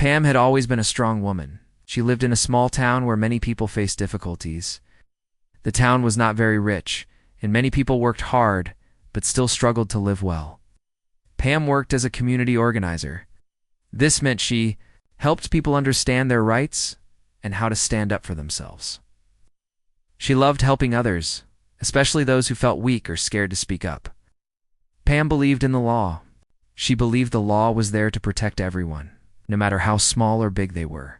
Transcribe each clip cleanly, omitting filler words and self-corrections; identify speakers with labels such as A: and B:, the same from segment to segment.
A: Pam had always been a strong woman. She lived in a small town where many people faced difficulties. The town was not very rich, and many people worked hard, but still struggled to live well. Pam worked as a community organizer. This meant she helped people understand their rights and how to stand up for themselves. She loved helping others, especially those who felt weak or scared to speak up. Pam believed in the law. She believed the law was there to protect everyone, no matter how small or big they were.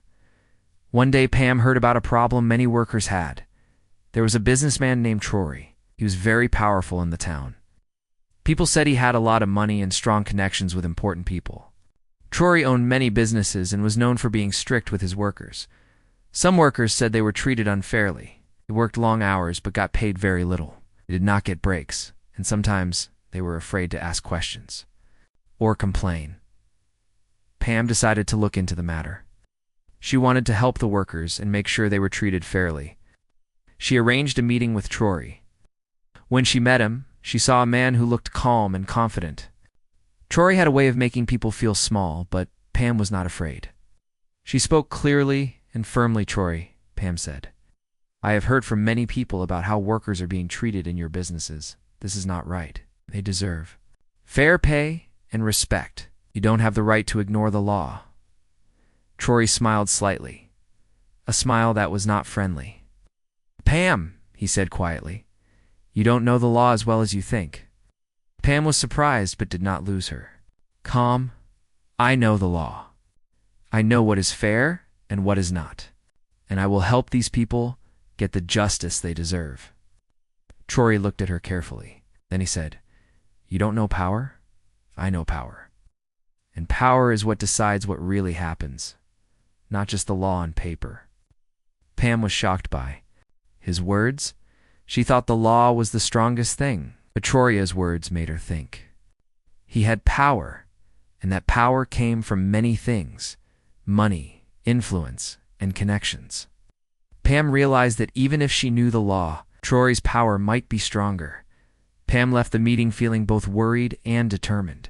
A: One day, Pam heard about a problem many workers had. There was a businessman named Traoré. He was very powerful in the town. People said he had a lot of money and strong connections with important people. Traoré owned many businesses and was known for being strict with his workers. Some workers said they were treated unfairly. They worked long hours but got paid very little. They did not get breaks, and sometimes they were afraid to ask questions or complain. Pam decided to look into the matter. She wanted to help the workers and make sure they were treated fairly. She arranged a meeting with Traoré. When she met him, she saw a man who looked calm and confident. Traoré had a way of making people feel small, but Pam was not afraid. She spoke clearly and firmly. Traoré, Pam said, I have heard from many people about how workers are being treated in your businesses. This is not right. They deserve fair pay and respect. You don't have the right to ignore the law. Traoré smiled slightly, a smile that was not friendly. Pam, he said quietly, you don't know the law as well as you think. Pam was surprised but did not lose her calm. I know the law. I know what is fair and what is not, and I will help these people get the justice they deserve. Traoré looked at her carefully. Then he said, you don't know power? I know power. And power is what decides what really happens, not just the law on paper. Pam was shocked by his words. She thought the law was the strongest thing, but Traoré's words made her think. He had power, and that power came from many things: money, influence, and connections. Pam realized that even if she knew the law, Traoré's power might be stronger. Pam left the meeting feeling both worried and determined.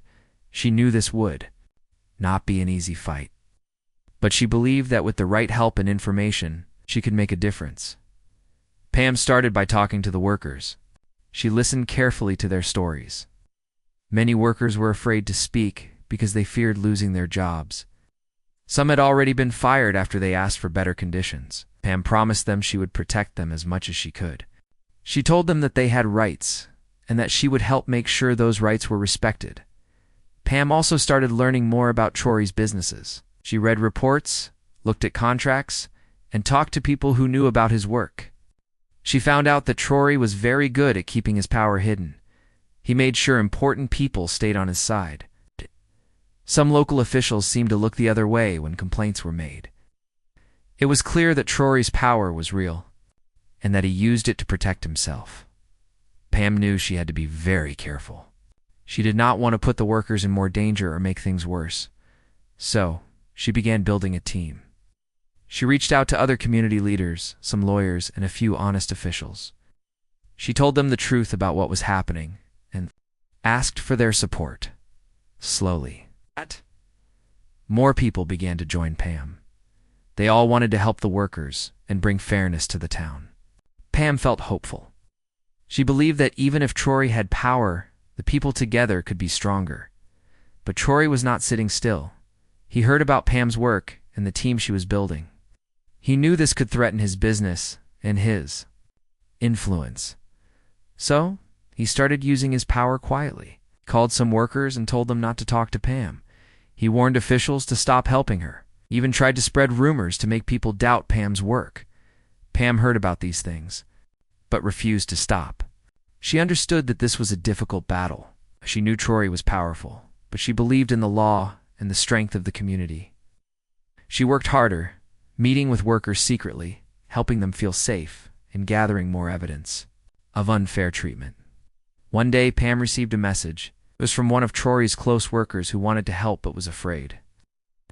A: She knew this would not be an easy fight, but she believed that with the right help and information, she could make a difference. Pam started by talking to the workers. She listened carefully to their stories. Many workers were afraid to speak because they feared losing their jobs. Some had already been fired after they asked for better conditions. Pam promised them she would protect them as much as she could. She told them that they had rights and that she would help make sure those rights were respected. Pam also started learning more about Traoré's businesses. She read reports, looked at contracts, and talked to people who knew about his work. She found out that Traoré was very good at keeping his power hidden. He made sure important people stayed on his side. Some local officials seemed to look the other way when complaints were made. It was clear that Traoré's power was real, and that he used it to protect himself. Pam knew she had to be very careful. She did not want to put the workers in more danger or make things worse. So, she began building a team. She reached out to other community leaders, some lawyers, and a few honest officials. She told them the truth about what was happening and asked for their support. Slowly, more people began to join Pam. They all wanted to help the workers and bring fairness to the town. Pam felt hopeful. She believed that even if Traoré had power, the people together could be stronger. But Traoré was not sitting still. He heard about Pam's work and the team she was building. He knew this could threaten his business and his influence. So, he started using his power quietly. He called some workers and told them not to talk to Pam. He warned officials to stop helping her. He even tried to spread rumors to make people doubt Pam's work. Pam heard about these things, but refused to stop. She understood that this was a difficult battle. She knew Traoré was powerful, but she believed in the law and the strength of the community. She worked harder, meeting with workers secretly, helping them feel safe, and gathering more evidence of unfair treatment. One day, Pam received a message. It was from one of Traoré's close workers who wanted to help but was afraid.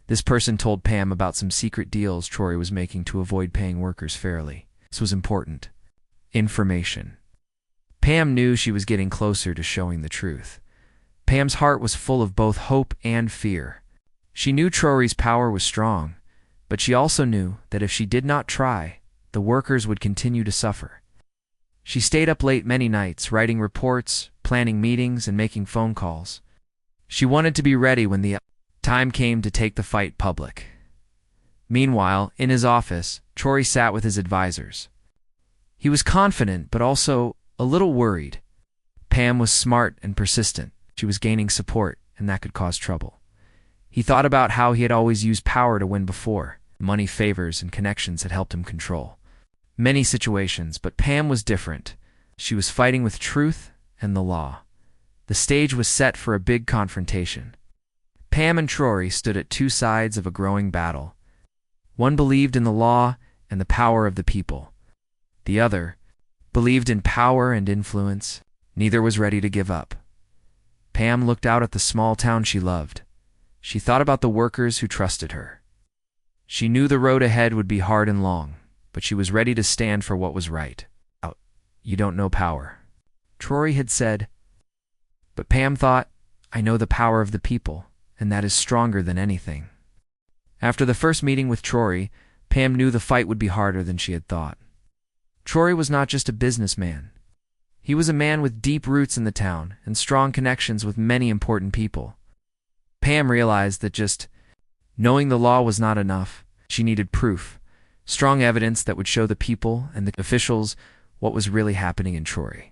A: This person told Pam about some secret deals Traoré was making to avoid paying workers fairly. This was important information. Pam knew she was getting closer to showing the truth. Pam's heart was full of both hope and fear. She knew Traoré's power was strong, but she also knew that if she did not try, the workers would continue to suffer. She stayed up late many nights, writing reports, planning meetings, and making phone calls. She wanted to be ready when the time came to take the fight public. Meanwhile, in his office, Traoré sat with his advisors. He was confident, but also a little worried. Pam was smart and persistent. She was gaining support, and that could cause trouble. He thought about how he had always used power to win before. Money, favors, and connections had helped him control many situations, but Pam was different. She was fighting with truth and the law. The stage was set for a big confrontation. Pam and Traoré stood at two sides of a growing battle. One believed in the law and the power of the people. The other believed in power and influence. Neither was ready to give up. Pam looked out at the small town she loved. She thought about the workers who trusted her. She knew the road ahead would be hard and long, but she was ready to stand for what was right. "You don't know power," Traoré had said. But Pam thought, "I know the power of the people, and that is stronger than anything." After the first meeting with Traoré, Pam knew the fight would be harder than she had thought. Traoré was not just a businessman. He was a man with deep roots in the town and strong connections with many important people. Pam realized that just knowing the law was not enough. She needed proof, strong evidence that would show the people and the officials what was really happening in Traoré.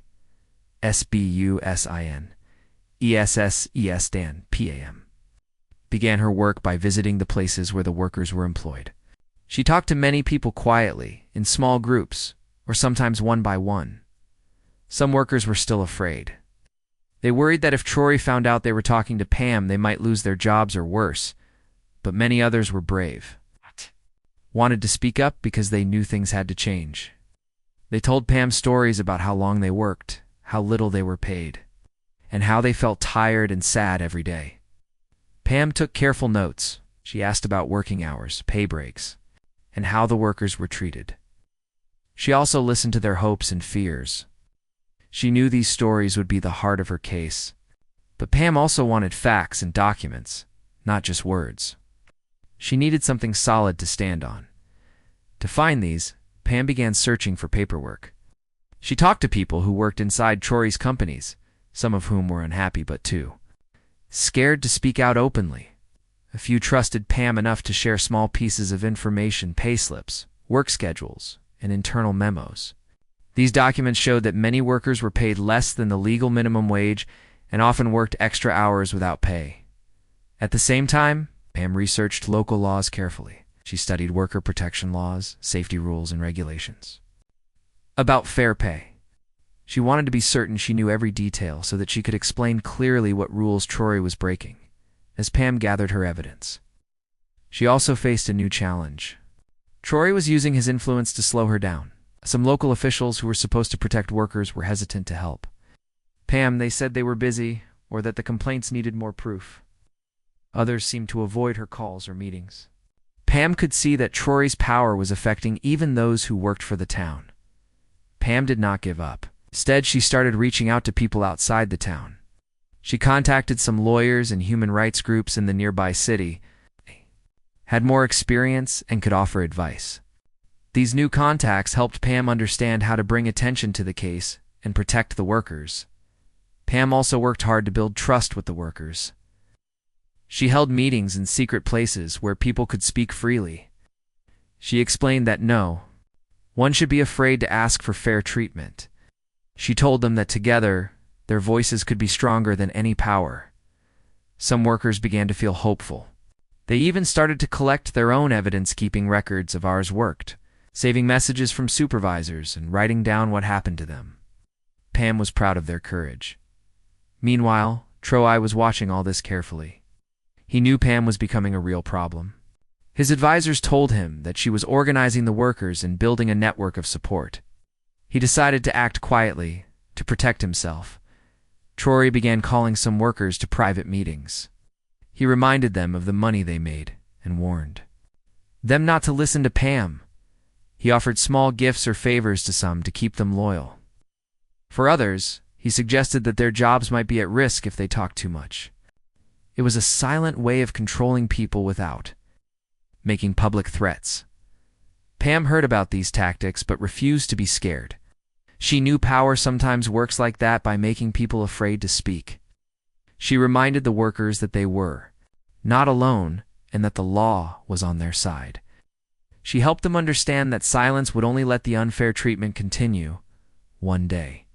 A: Pam began her work by visiting the places where the workers were employed. She talked to many people quietly, in small groups, or sometimes one by one. Some workers were still afraid. They worried that if Traoré found out they were talking to Pam, they might lose their jobs or worse, but many others were brave. Wanted to speak up because they knew things had to change. They told Pam stories about how long they worked, how little they were paid, and how they felt tired and sad every day. Pam took careful notes. She asked about working hours, pay breaks, and how the workers were treated. She also listened to their hopes and fears. She knew these stories would be the heart of her case. But Pam also wanted facts and documents, not just words. She needed something solid to stand on. To find these, Pam began searching for paperwork. She talked to people who worked inside Traoré's companies, some of whom were unhappy but too scared to speak out openly. A few trusted Pam enough to share small pieces of information, payslips, work schedules, and internal memos. These documents showed that many workers were paid less than the legal minimum wage and often worked extra hours without pay. At the same time, Pam researched local laws carefully. She studied worker protection laws, safety rules, and regulations. About fair pay. She wanted to be certain she knew every detail so that she could explain clearly what rules Traoré was breaking, as Pam gathered her evidence. She also faced a new challenge. Traoré was using his influence to slow her down. Some local officials who were supposed to protect workers were hesitant to help. Pam, they said they were busy or that the complaints needed more proof. Others seemed to avoid her calls or meetings. Pam could see that Traoré's power was affecting even those who worked for the town. Pam did not give up. Instead, she started reaching out to people outside the town. She contacted some lawyers and human rights groups in the nearby city, had more experience, and could offer advice. These new contacts helped Pam understand how to bring attention to the case and protect the workers. Pam also worked hard to build trust with the workers. She held meetings in secret places where people could speak freely. She explained that no one should be afraid to ask for fair treatment. She told them that together, their voices could be stronger than any power. Some workers began to feel hopeful. They even started to collect their own evidence-keeping records of hours worked, saving messages from supervisors and writing down what happened to them. Pam was proud of their courage. Meanwhile, Traoré was watching all this carefully. He knew Pam was becoming a real problem. His advisors told him that she was organizing the workers and building a network of support. He decided to act quietly, to protect himself. Traoré began calling some workers to private meetings. He reminded them of the money they made and warned them not to listen to Pam. He offered small gifts or favors to some to keep them loyal. For others, he suggested that their jobs might be at risk if they talked too much. It was a silent way of controlling people without making public threats. Pam heard about these tactics but refused to be scared. She knew power sometimes works like that, by making people afraid to speak. She reminded the workers that they were not alone and that the law was on their side. She helped them understand that silence would only let the unfair treatment continue. One day,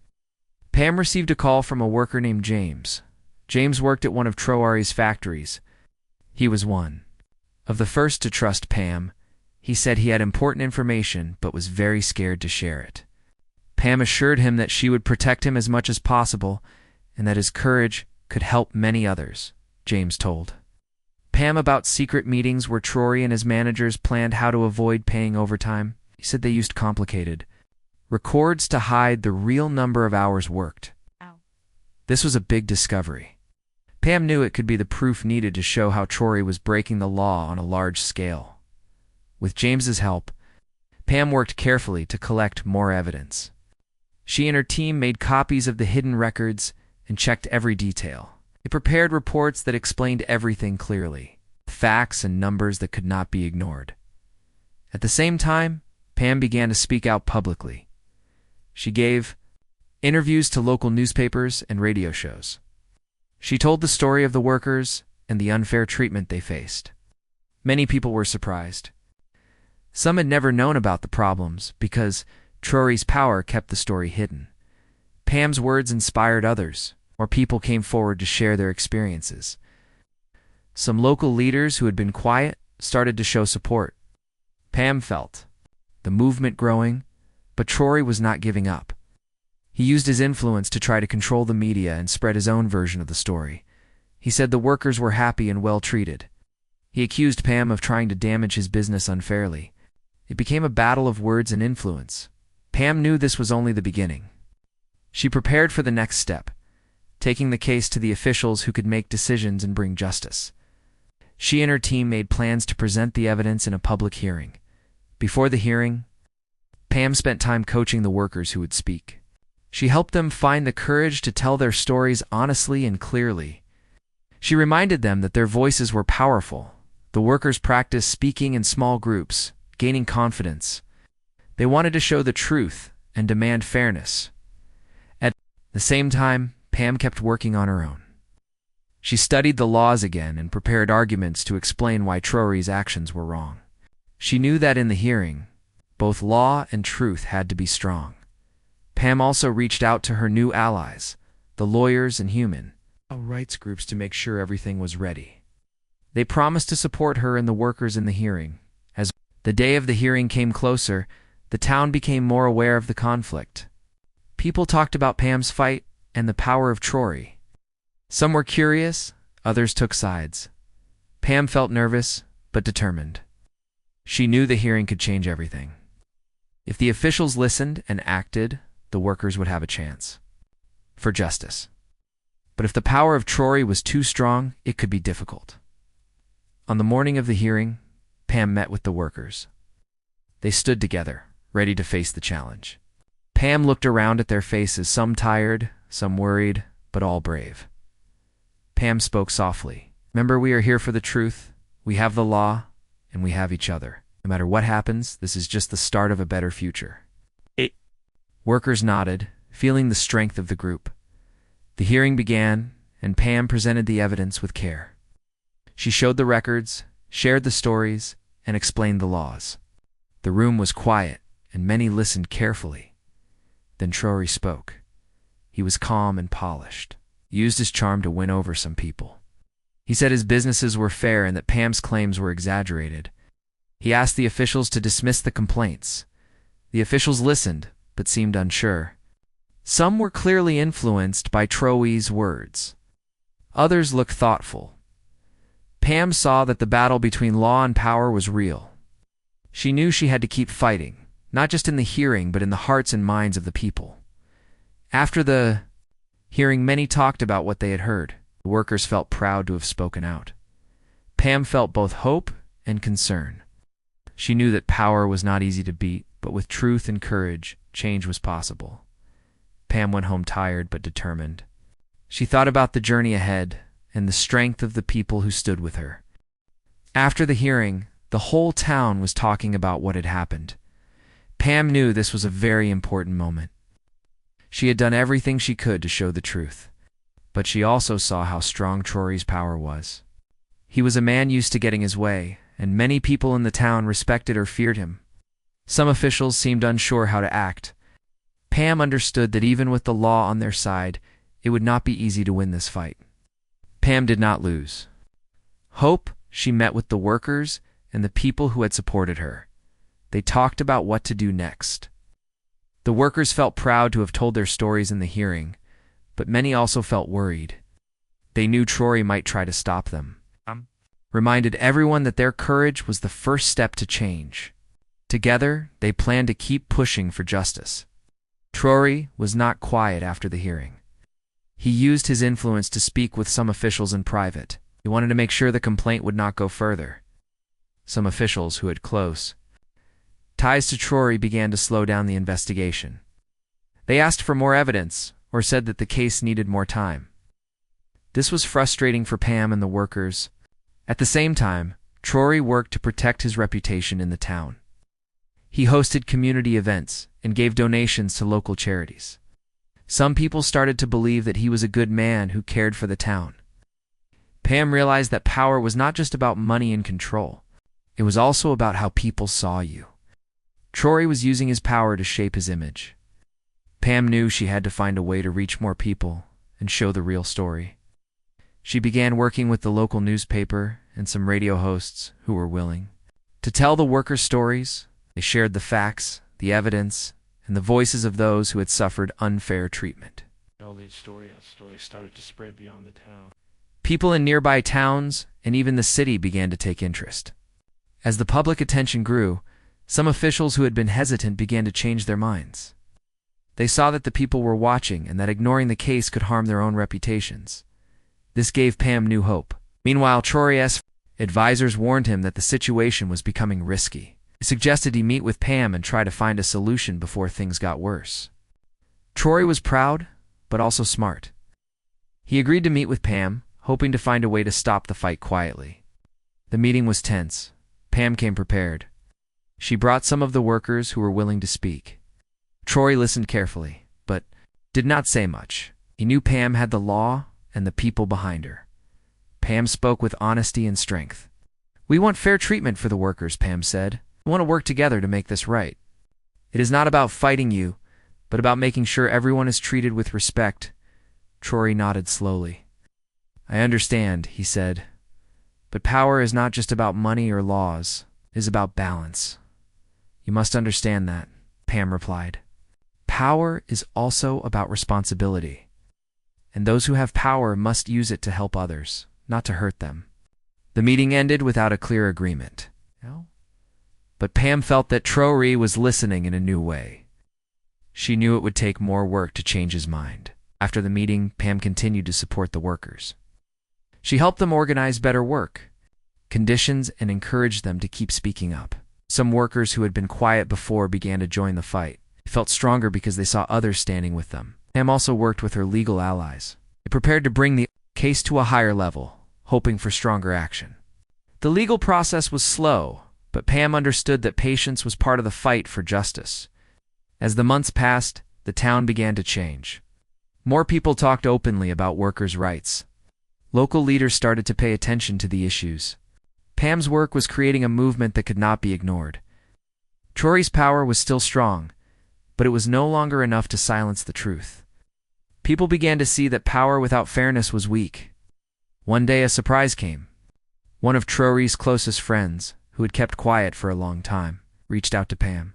A: Pam received a call from a worker named James. James worked at one of Traoré's factories. He was one of the first to trust Pam. He said he had important information but was very scared to share it. Pam assured him that she would protect him as much as possible and that his courage could help many others. James told Pam about secret meetings where Traoré and his managers planned how to avoid paying overtime. He said they used complicated records to hide the real number of hours worked.
B: Ow.
A: This was a big discovery. Pam knew it could be the proof needed to show how Traoré was breaking the law on a large scale. With James's help, Pam worked carefully to collect more evidence. She and her team made copies of the hidden records and checked every detail. They prepared reports that explained everything clearly, facts and numbers that could not be ignored. At the same time, Pam began to speak out publicly. She gave interviews to local newspapers and radio shows. She told the story of the workers and the unfair treatment they faced. Many people were surprised. Some had never known about the problems because Traoré's power kept the story hidden. Pam's words inspired others. More people came forward to share their experiences. Some local leaders who had been quiet started to show support. Pam felt the movement growing, but Traoré was not giving up. He used his influence to try to control the media and spread his own version of the story. He said the workers were happy and well treated. He accused Pam of trying to damage his business unfairly. It became a battle of words and influence. Pam knew this was only the beginning. She prepared for the next step, taking the case to the officials who could make decisions and bring justice. She and her team made plans to present the evidence in a public hearing. Before the hearing, Pam spent time coaching the workers who would speak. She helped them find the courage to tell their stories honestly and clearly. She reminded them that their voices were powerful. The workers practiced speaking in small groups, gaining confidence. They wanted to show the truth and demand fairness. At the same time, Pam kept working on her own. She studied the laws again and prepared arguments to explain why Traoré's actions were wrong. She knew that in the hearing, both law and truth had to be strong. Pam also reached out to her new allies, the lawyers and human rights groups, to make sure everything was ready. They promised to support her and the workers in the hearing. As the day of the hearing came closer, the town became more aware of the conflict. People talked about Pam's fight and the power of Traoré. Some were curious, others took sides. Pam felt nervous, but determined. She knew the hearing could change everything. If the officials listened and acted, the workers would have a chance for justice. But if the power of Traoré was too strong, it could be difficult. On the morning of the hearing, Pam met with the workers. They stood together, ready to face the challenge. Pam looked around at their faces, some tired, some worried, but all brave. Pam spoke softly. Remember, we are here for the truth. We have the law, and we have each other. No matter what happens, this is just the start of a better future. Workers nodded, feeling the strength of the group. The hearing began, and Pam presented the evidence with care. She showed the records, shared the stories, and explained the laws. The room was quiet, and many listened carefully. Then Traoré spoke. He was calm and polished. He used his charm to win over some people. He said his businesses were fair and that Pam's claims were exaggerated. He asked the officials to dismiss the complaints. The officials listened, but seemed unsure. Some were clearly influenced by Traoré's words. Others looked thoughtful. Pam saw that the battle between law and power was real. She knew she had to keep fighting, not just in the hearing, but in the hearts and minds of the people. After the hearing, many talked about what they had heard. The workers felt proud to have spoken out. Pam felt both hope and concern. She knew that power was not easy to beat, but with truth and courage, change was possible. Pam went home tired but determined. She thought about the journey ahead and the strength of the people who stood with her. After the hearing, the whole town was talking about what had happened. Pam knew this was a very important moment. She had done everything she could to show the truth, but she also saw how strong Traoré's power was. He was a man used to getting his way, and many people in the town respected or feared him. Some officials seemed unsure how to act. Pam understood that even with the law on their side, it would not be easy to win this fight. Pam did not lose hope. She met with the workers and the people who had supported her. They talked about what to do next. The workers felt proud to have told their stories in the hearing, but many also felt worried. They knew Traoré might try to stop them. Reminded everyone that their courage was the first step to change. Together, they planned to keep pushing for justice. Traoré was not quiet after the hearing. He used his influence to speak with some officials in private. He wanted to make sure the complaint would not go further. Some officials who had close ties to Traoré began to slow down the investigation. They asked for more evidence or said that the case needed more time. This was frustrating for Pam and the workers. At the same time, Traoré worked to protect his reputation in the town. He hosted community events and gave donations to local charities. Some people started to believe that he was a good man who cared for the town. Pam realized that power was not just about money and control. It was also about how people saw you. Traoré was using his power to shape his image. Pam knew she had to find a way to reach more people and show the real story. She began working with the local newspaper and some radio hosts who were willing to tell the workers' stories. They shared the facts, the evidence, and the voices of those who had suffered unfair treatment.
B: All these stories started to spread beyond the town.
A: People in nearby towns and even the city began to take interest. As the public attention grew, some officials who had been hesitant began to change their minds. They saw that the people were watching and that ignoring the case could harm their own reputations. This gave Pam new hope. Meanwhile, Traoré's advisors warned him that the situation was becoming risky. They suggested he meet with Pam and try to find a solution before things got worse. Traoré was proud, but also smart. He agreed to meet with Pam, hoping to find a way to stop the fight quietly. The meeting was tense. Pam came prepared. She brought some of the workers who were willing to speak. Traoré listened carefully, but did not say much. He knew Pam had the law and the people behind her. Pam spoke with honesty and strength. "We want fair treatment for the workers," Pam said. "We want to work together to make this right. It is not about fighting you, but about making sure everyone is treated with respect." Traoré nodded slowly. "I understand," he said. "But power is not just about money or laws. It is about balance." "You must understand that," Pam replied. "Power is also about responsibility. And those who have power must use it to help others, not to hurt them." The meeting ended without a clear agreement. But Pam felt that Traoré was listening in a new way. She knew it would take more work to change his mind. After the meeting, Pam continued to support the workers. She helped them organize better work conditions and encouraged them to keep speaking up. Some workers who had been quiet before began to join the fight. They felt stronger because they saw others standing with them. Pam also worked with her legal allies. They prepared to bring the case to a higher level, hoping for stronger action. The legal process was slow, but Pam understood that patience was part of the fight for justice. As the months passed, the town began to change. More people talked openly about workers' rights. Local leaders started to pay attention to the issues. Pam's work was creating a movement that could not be ignored. Traoré's power was still strong, but it was no longer enough to silence the truth. People began to see that power without fairness was weak. One day a surprise came. One of Traoré's closest friends, who had kept quiet for a long time, reached out to Pam.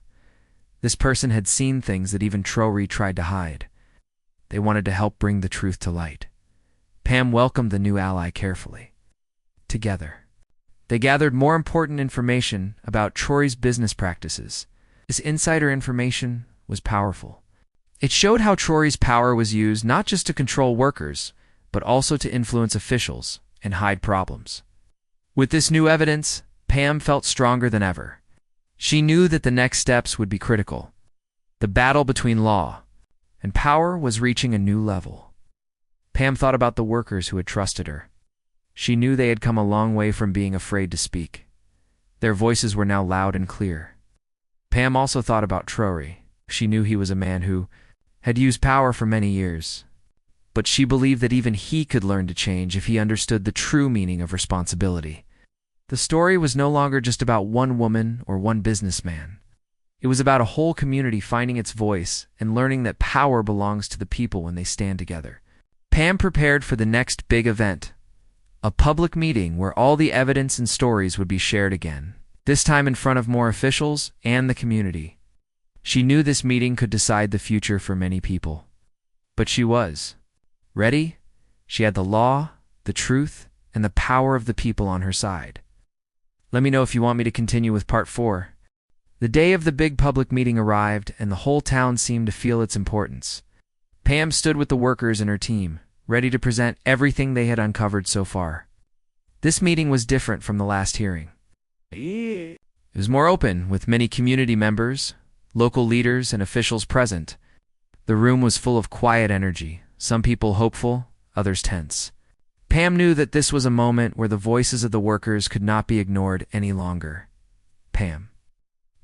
A: This person had seen things that even Traoré tried to hide. They wanted to help bring the truth to light. Pam welcomed the new ally carefully. Together, they gathered more important information about Traoré's business practices. This insider information was powerful. It showed how Traoré's power was used not just to control workers, but also to influence officials and hide problems. With this new evidence, Pam felt stronger than ever. She knew that the next steps would be critical. The battle between law and power was reaching a new level. Pam thought about the workers who had trusted her. She knew they had come a long way from being afraid to speak. Their voices were now loud and clear. Pam also thought about Traoré. She knew he was a man who had used power for many years. But she believed that even he could learn to change if he understood the true meaning of responsibility. The story was no longer just about one woman or one businessman. It was about a whole community finding its voice and learning that power belongs to the people when they stand together. Pam prepared for the next big event, a public meeting where all the evidence and stories would be shared again, this time in front of more officials and the community. She knew this meeting could decide the future for many people. But she was ready. She had the law, the truth, and the power of the people on her side. Let me know if you want me to continue with part 4. The day of the big public meeting arrived, and the whole town seemed to feel its importance. Pam stood with the workers and her team, ready to present everything they had uncovered so far. This meeting was different from the last hearing. It was more open, with many community members, local leaders, and officials present. The room was full of quiet energy, some people hopeful, others tense. Pam knew that this was a moment where the voices of the workers could not be ignored any longer. Pam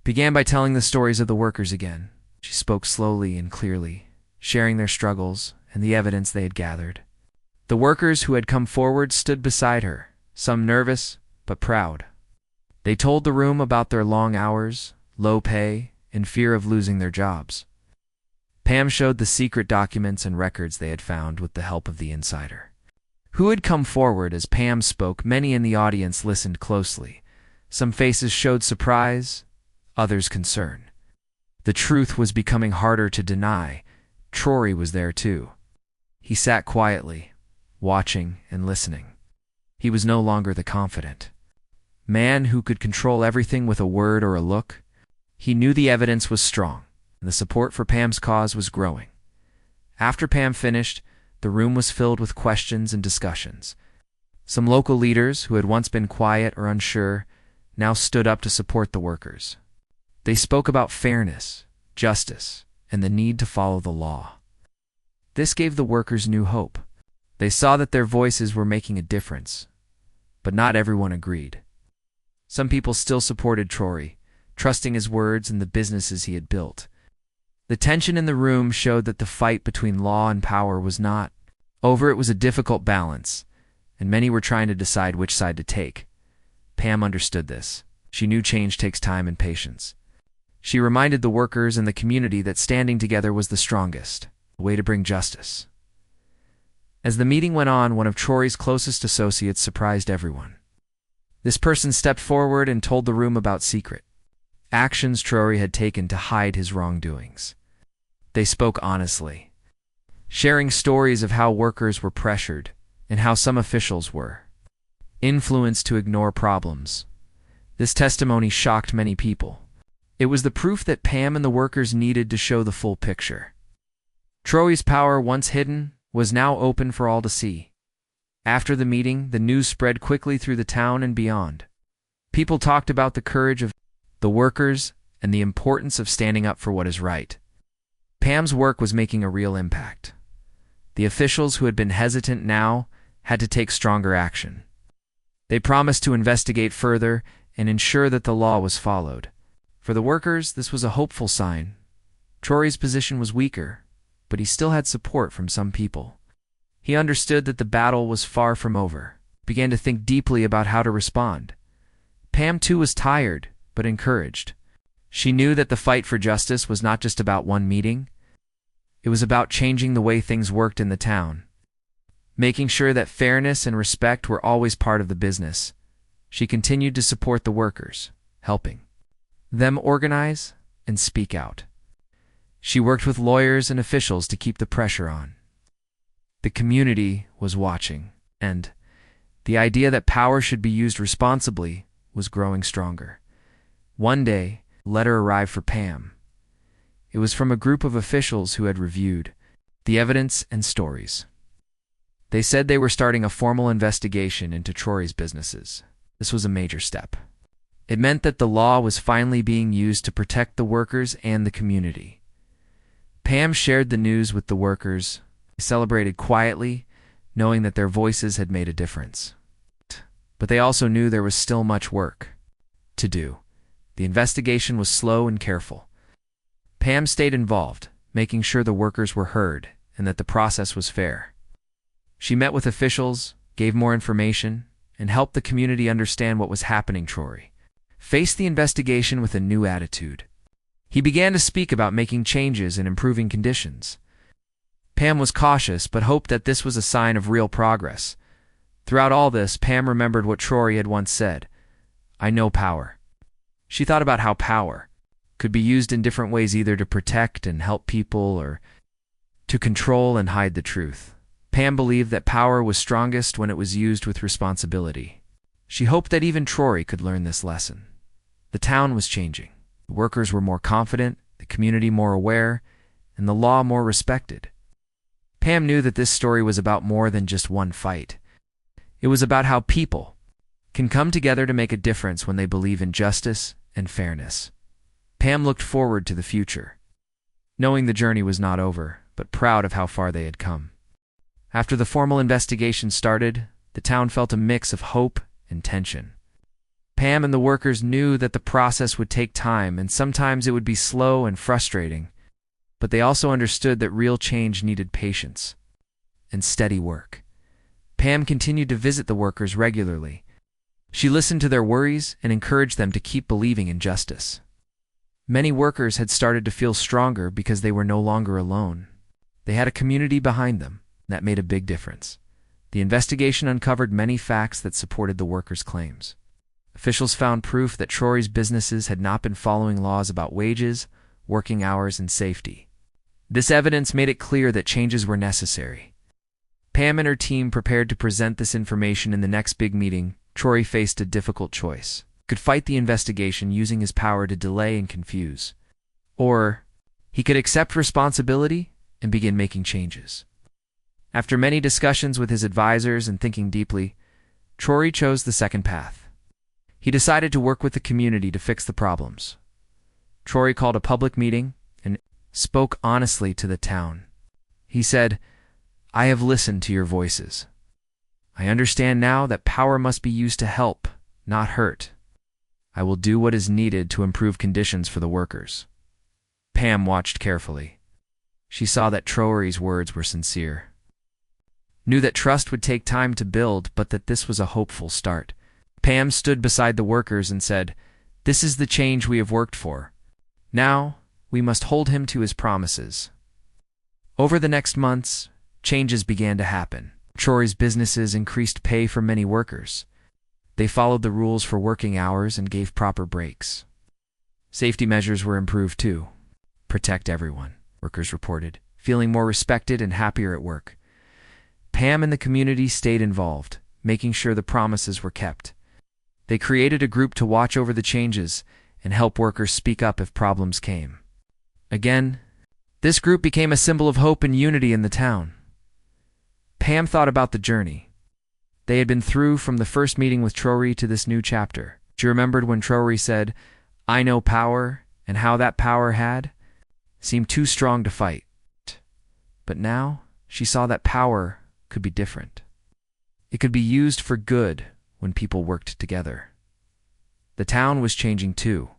A: began by telling the stories of the workers again. She spoke slowly and clearly, sharing their struggles and the evidence they had gathered. The workers who had come forward stood beside her, some nervous but proud. They told the room about their long hours, low pay, and fear of losing their jobs. Pam showed the secret documents and records they had found with the help of the insider, who had come forward. As Pam spoke, many in the audience listened closely. Some faces showed surprise, others concern. The truth was becoming harder to deny. Traoré was there too. He sat quietly, watching and listening. He was no longer the confident man who could control everything with a word or a look. He knew the evidence was strong, and the support for Pam's cause was growing. After Pam finished, the room was filled with questions and discussions. Some local leaders, who had once been quiet or unsure, now stood up to support the workers. They spoke about fairness, justice, and the need to follow the law. This gave the workers new hope. They saw that their voices were making a difference, but not everyone agreed. Some people still supported Traoré, trusting his words and the businesses he had built. The tension in the room showed that the fight between law and power was not over. It was a difficult balance, and many were trying to decide which side to take. Pam understood this. She knew change takes time and patience. She reminded the workers and the community that standing together was the strongest way to bring justice. As the meeting went on, one of Traoré's closest associates surprised everyone. This person stepped forward and told the room about secret actions Traoré had taken to hide his wrongdoings. They spoke honestly, sharing stories of how workers were pressured and how some officials were influenced to ignore problems. This testimony shocked many people. It was the proof that Pam and the workers needed to show the full picture. Traoré's power, once hidden, was now open for all to see. After the meeting, the news spread quickly through the town and beyond. People talked about the courage of the workers and the importance of standing up for what is right. Pam's work was making a real impact. The officials who had been hesitant now had to take stronger action. They promised to investigate further and ensure that the law was followed. For the workers, this was a hopeful sign. Traoré's position was weaker, but he still had support from some people. He understood that the battle was far from over, began to think deeply about how to respond. Pam too was tired, but encouraged. She knew that the fight for justice was not just about one meeting. It was about changing the way things worked in the town, making sure that fairness and respect were always part of the business. She continued to support the workers, helping them organize and speak out. She worked with lawyers and officials to keep the pressure on. The community was watching, and the idea that power should be used responsibly was growing stronger. One day, a letter arrived for Pam. It was from a group of officials who had reviewed the evidence and stories. They said they were starting a formal investigation into Traoré's businesses. This was a major step. It meant that the law was finally being used to protect the workers and the community. Pam shared the news with the workers. They celebrated quietly, knowing that their voices had made a difference. but they also knew there was still much work to do. The investigation was slow and careful. Pam stayed involved, making sure the workers were heard and that the process was fair. She met with officials, gave more information, and helped the community understand what was happening. Traoré faced the investigation with a new attitude. He began to speak about making changes and improving conditions. Pam was cautious but hoped that this was a sign of real progress. Throughout all this, Pam remembered what Traoré had once said, "I know power." She thought about how power could be used in different ways, either to protect and help people or to control and hide the truth. Pam believed that power was strongest when it was used with responsibility. She hoped that even Traoré could learn this lesson. The town was changing. The workers were more confident, the community more aware, and the law more respected. Pam knew that this story was about more than just one fight. It was about how people can come together to make a difference when they believe in justice and fairness. Pam looked forward to the future, knowing the journey was not over, but proud of how far they had come. After the formal investigation started, the town felt a mix of hope and tension. Pam and the workers knew that the process would take time and sometimes it would be slow and frustrating, but they also understood that real change needed patience and steady work. Pam continued to visit the workers regularly. She listened to their worries and encouraged them to keep believing in justice. Many workers had started to feel stronger because they were no longer alone. They had a community behind them. That made a big difference. The investigation uncovered many facts that supported the workers' claims. Officials found proof that Traoré's businesses had not been following laws about wages, working hours, and safety. This evidence made it clear that changes were necessary. Pam and her team prepared to present this information in the next big meeting. Traoré faced a difficult choice. He could fight the investigation using his power to delay and confuse, or he could accept responsibility and begin making changes. After many discussions with his advisors and thinking deeply, Traoré chose the second path. He decided to work with the community to fix the problems. Traoré called a public meeting and spoke honestly to the town. He said, "I have listened to your voices. I understand now that power must be used to help, not hurt. I will do what is needed to improve conditions for the workers." Pam watched carefully. She saw that Traoré's words were sincere, knew that trust would take time to build, but that this was a hopeful start. Pam stood beside the workers and said, "This is the change we have worked for. Now, we must hold him to his promises." Over the next months, changes began to happen. Traoré's businesses increased pay for many workers. They followed the rules for working hours and gave proper breaks. Safety measures were improved too. Protect everyone, workers reported, feeling more respected and happier at work. Pam and the community stayed involved, making sure the promises were kept. They created a group to watch over the changes and help workers speak up if problems came. Again, this group became a symbol of hope and unity in the town. Pam thought about the journey they had been through from the first meeting with Traoré to this new chapter. She remembered when Traoré said, "I know power," and how that power had seemed too strong to fight. But now she saw that power could be different. It could be used for good when people worked together. The town was changing too.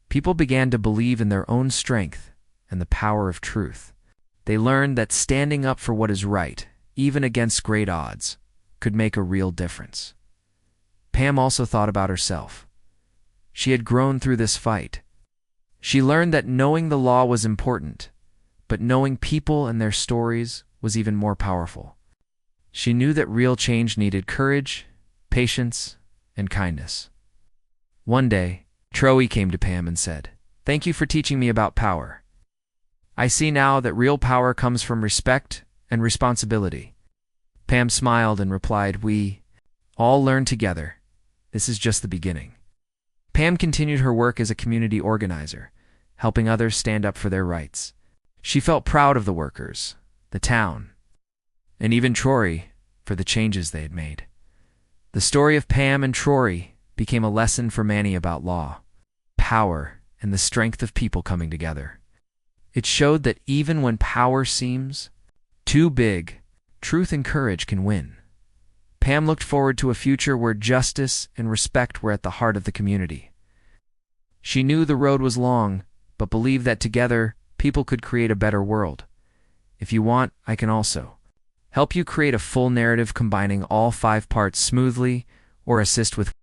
A: People began to believe in their own strength and the power of truth. They learned that standing up for what is right, even against great odds, could make a real difference. Pam also thought about herself. She had grown through this fight. She learned that knowing the law was important, but knowing people and their stories was even more powerful. She knew that real change needed courage, patience, and kindness. One day, Traoré came to Pam and said, "Thank you for teaching me about power. I see now that real power comes from respect and responsibility." Pam smiled and replied, "We all learn together. This is just the beginning." Pam continued her work as a community organizer, helping others stand up for their rights. She felt proud of the workers, the town, and even Traoré for the changes they had made. The story of Pam and Traoré became a lesson for many about law, power, and the strength of people coming together. It showed that even when power seems too big, truth and courage can win. Pam looked forward to a future where justice and respect were at the heart of the community. She knew the road was long, but believed that together, people could create a better world. If you want, I can also help you create a full narrative combining all 5 parts smoothly, or assist with